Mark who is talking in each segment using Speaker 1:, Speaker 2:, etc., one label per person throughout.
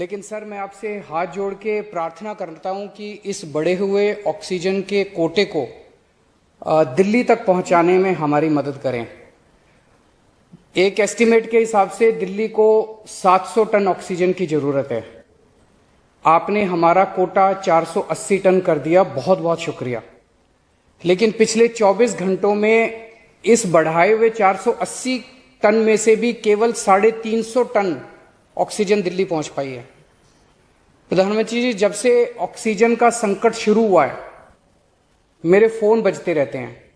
Speaker 1: लेकिन सर मैं आपसे हाथ जोड़ के प्रार्थना करता हूं कि इस बढ़े हुए ऑक्सीजन के कोटे को दिल्ली तक पहुंचाने में हमारी मदद करें। एक एस्टीमेट के हिसाब से दिल्ली को 700 टन ऑक्सीजन की जरूरत है। आपने हमारा कोटा 480 टन कर दिया, बहुत बहुत शुक्रिया। लेकिन पिछले 24 घंटों में इस बढ़ाए हुए 480 टन में से भी केवल 350 टन ऑक्सीजन दिल्ली पहुंच पाई है। प्रधानमंत्री जी, जब से ऑक्सीजन का संकट शुरू हुआ है मेरे फोन बजते रहते हैं।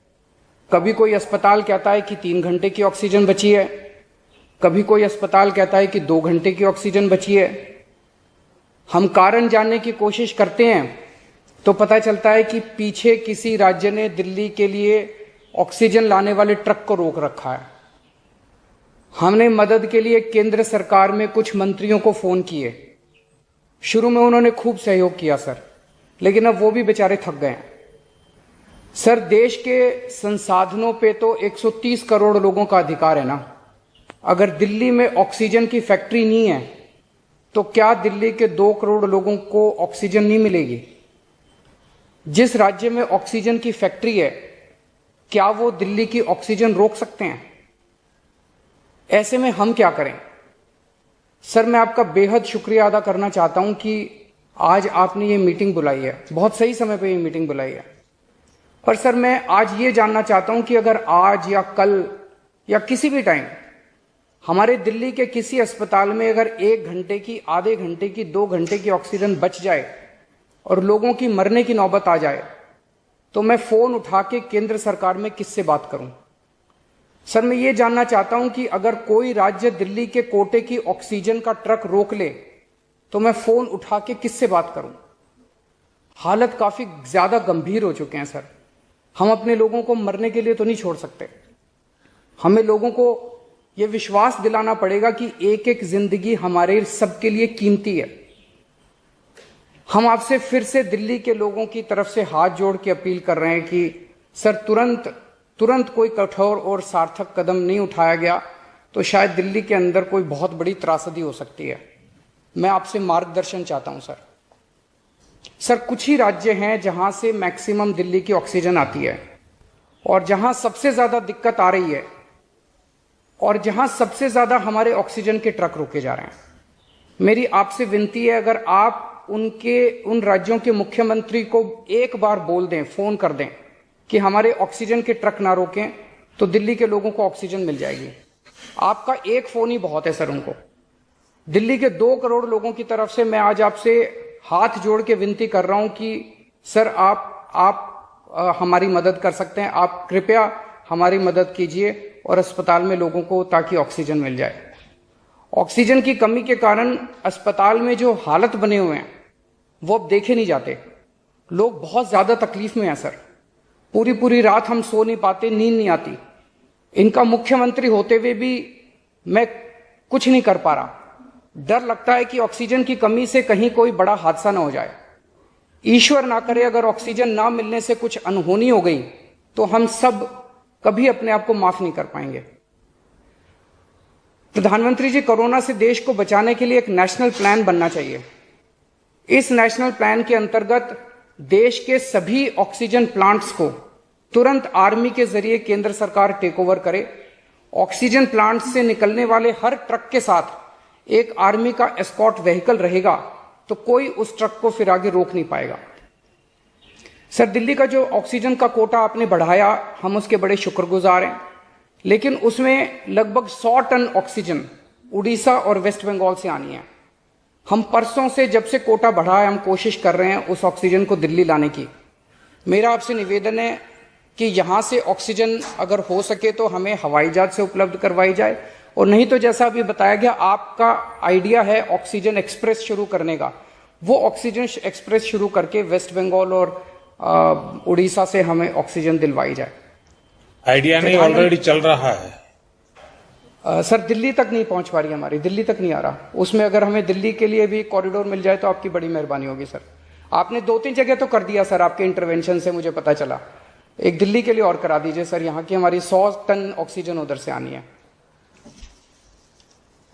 Speaker 1: कभी कोई अस्पताल कहता है कि 3 घंटे की ऑक्सीजन बची है, कभी कोई अस्पताल कहता है कि 2 घंटे की ऑक्सीजन बची है। हम कारण जानने की कोशिश करते हैं तो पता चलता है कि पीछे किसी राज्य ने दिल्ली के लिए ऑक्सीजन लाने वाले ट्रक को रोक रखा है। हमने मदद के लिए केंद्र सरकार में कुछ मंत्रियों को फोन किए। शुरू में उन्होंने खूब सहयोग किया सर, लेकिन अब वो भी बेचारे थक गए हैं। सर, देश के संसाधनों पे तो 130 करोड़ लोगों का अधिकार है ना। अगर दिल्ली में ऑक्सीजन की फैक्ट्री नहीं है तो क्या दिल्ली के 2 करोड़ लोगों को ऑक्सीजन नहीं मिलेगी? जिस राज्य में ऑक्सीजन की फैक्ट्री है, क्या वो दिल्ली की ऑक्सीजन रोक सकते हैं? ऐसे में हम क्या करें? सर, मैं आपका बेहद शुक्रिया अदा करना चाहता हूं कि आज आपने ये मीटिंग बुलाई है, बहुत सही समय पे ये मीटिंग बुलाई है। पर सर, मैं आज ये जानना चाहता हूं कि अगर आज या कल या किसी भी टाइम हमारे दिल्ली के किसी अस्पताल में अगर 1 घंटे की, आधे घंटे की, 2 घंटे की ऑक्सीजन बच जाए और लोगों की मरने की नौबत आ जाए तो मैं फोन उठा के केंद्र सरकार में किससे बात करूं? सर, मैं ये जानना चाहता हूं कि अगर कोई राज्य दिल्ली के कोटे की ऑक्सीजन का ट्रक रोक ले तो मैं फोन उठा के किससे बात करूं? हालत काफी ज्यादा गंभीर हो चुके हैं सर। हम अपने लोगों को मरने के लिए तो नहीं छोड़ सकते। हमें लोगों को यह विश्वास दिलाना पड़ेगा कि एक एक जिंदगी हमारे सबके लिए कीमती है। हम आपसे फिर से दिल्ली के लोगों की तरफ से हाथ जोड़ के अपील कर रहे हैं कि सर, तुरंत कोई कठोर और सार्थक कदम नहीं उठाया गया तो शायद दिल्ली के अंदर कोई बहुत बड़ी त्रासदी हो सकती है। मैं आपसे मार्गदर्शन चाहता हूं सर। सर, कुछ ही राज्य हैं जहां से मैक्सिमम दिल्ली की ऑक्सीजन आती है और जहां सबसे ज्यादा दिक्कत आ रही है और जहां सबसे ज्यादा हमारे ऑक्सीजन के ट्रक रोके जा रहे हैं। मेरी आपसे विनती है, अगर आप उन राज्यों के मुख्यमंत्री को एक बार बोल दें, फोन कर दें कि हमारे ऑक्सीजन के ट्रक ना रोकें तो दिल्ली के लोगों को ऑक्सीजन मिल जाएगी। आपका एक फोन ही बहुत है सर उनको। दिल्ली के 2 करोड़ लोगों की तरफ से मैं आज आपसे हाथ जोड़ के विनती कर रहा हूं कि सर, आप हमारी मदद कर सकते हैं। आप कृपया हमारी मदद कीजिए और अस्पताल में लोगों को ताकि ऑक्सीजन मिल जाए। ऑक्सीजन की कमी के कारण अस्पताल में जो हालत बने हुए हैं वो अब देखे नहीं जाते। लोग बहुत ज्यादा तकलीफ में हैं सर। पूरी रात हम सो नहीं पाते, नींद नहीं आती। इनका मुख्यमंत्री होते हुए भी मैं कुछ नहीं कर पा रहा। डर लगता है कि ऑक्सीजन की कमी से कहीं कोई बड़ा हादसा ना हो जाए। ईश्वर ना करे, अगर ऑक्सीजन ना मिलने से कुछ अनहोनी हो गई तो हम सब कभी अपने आप को माफ नहीं कर पाएंगे। प्रधानमंत्री जी, कोरोना से देश को बचाने के लिए एक नेशनल प्लान बनना चाहिए। इस नेशनल प्लान के अंतर्गत देश के सभी ऑक्सीजन प्लांट्स को तुरंत आर्मी के जरिए केंद्र सरकार टेक ओवर करे। ऑक्सीजन प्लांट से निकलने वाले हर ट्रक के साथ एक आर्मी का एस्कॉर्ट व्हीकल रहेगा तो कोई उस ट्रक को फिर आगे रोक नहीं पाएगा। सर, दिल्ली का जो ऑक्सीजन का कोटा आपने बढ़ाया, हम उसके बड़े शुक्रगुजार हैं, लेकिन उसमें लगभग 100 टन ऑक्सीजन उड़ीसा और वेस्ट बंगाल से आनी है। हम परसों से, जब से कोटा बढ़ा है, हम कोशिश कर रहे हैं उस ऑक्सीजन को दिल्ली लाने की। मेरा आपसे निवेदन है कि यहां से ऑक्सीजन अगर हो सके तो हमें हवाई जहाज से उपलब्ध करवाई जाए, और नहीं तो जैसा अभी बताया गया, आपका आइडिया है ऑक्सीजन एक्सप्रेस शुरू करने का, वो ऑक्सीजन एक्सप्रेस शुरू करके वेस्ट बंगाल और उड़ीसा से हमें ऑक्सीजन दिलवाई जाए।
Speaker 2: आइडिया नहीं, ऑलरेडी चल रहा है
Speaker 1: सर। दिल्ली तक नहीं पहुंच पा रही, हमारी दिल्ली तक नहीं आ रहा। उसमें अगर हमें दिल्ली के लिए भी कॉरिडोर मिल जाए तो आपकी बड़ी मेहरबानी होगी सर। आपने 2-3 जगह तो कर दिया सर, आपके इंटरवेंशन से मुझे पता चला। एक दिल्ली के लिए और करा दीजिए सर, यहाँ की हमारी 100 टन ऑक्सीजन उधर से आनी है।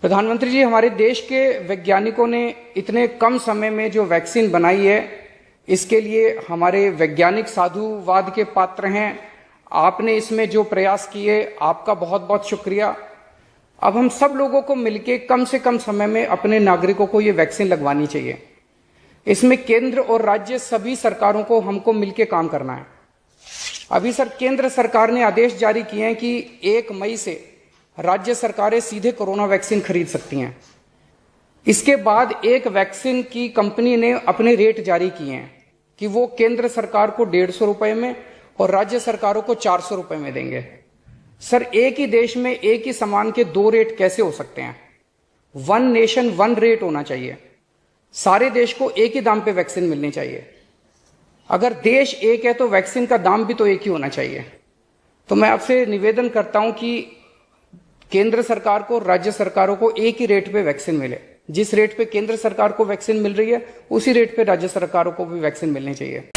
Speaker 1: प्रधानमंत्री जी, हमारे देश के वैज्ञानिकों ने इतने कम समय में जो वैक्सीन बनाई है, इसके लिए हमारे वैज्ञानिक साधुवाद के पात्र हैं। आपने इसमें जो प्रयास किए, आपका बहुत बहुत शुक्रिया। अब हम सब लोगों को मिलकर कम से कम समय में अपने नागरिकों को ये वैक्सीन लगवानी चाहिए। इसमें केंद्र और राज्य सभी सरकारों को हमको मिलकर काम करना है। अभी सर, केंद्र सरकार ने आदेश जारी किए हैं कि 1 मई से राज्य सरकारें सीधे कोरोना वैक्सीन खरीद सकती हैं। इसके बाद एक वैक्सीन की कंपनी ने अपने रेट जारी किए हैं कि वो केंद्र सरकार को 150 रुपए में और राज्य सरकारों को 400 रुपए में देंगे। सर, एक ही देश में एक ही सामान के 2 रेट कैसे हो सकते हैं? 1 नेशन 1 रेट होना चाहिए। सारे देश को एक ही दाम पे वैक्सीन मिलनी चाहिए। अगर देश एक है तो वैक्सीन का दाम भी तो एक ही होना चाहिए। तो मैं आपसे निवेदन करता हूं कि केंद्र सरकार को, राज्य सरकारों को एक ही रेट पे वैक्सीन मिले। जिस रेट पे केंद्र सरकार को वैक्सीन मिल रही है, उसी रेट पे राज्य सरकारों को भी वैक्सीन मिलनी चाहिए।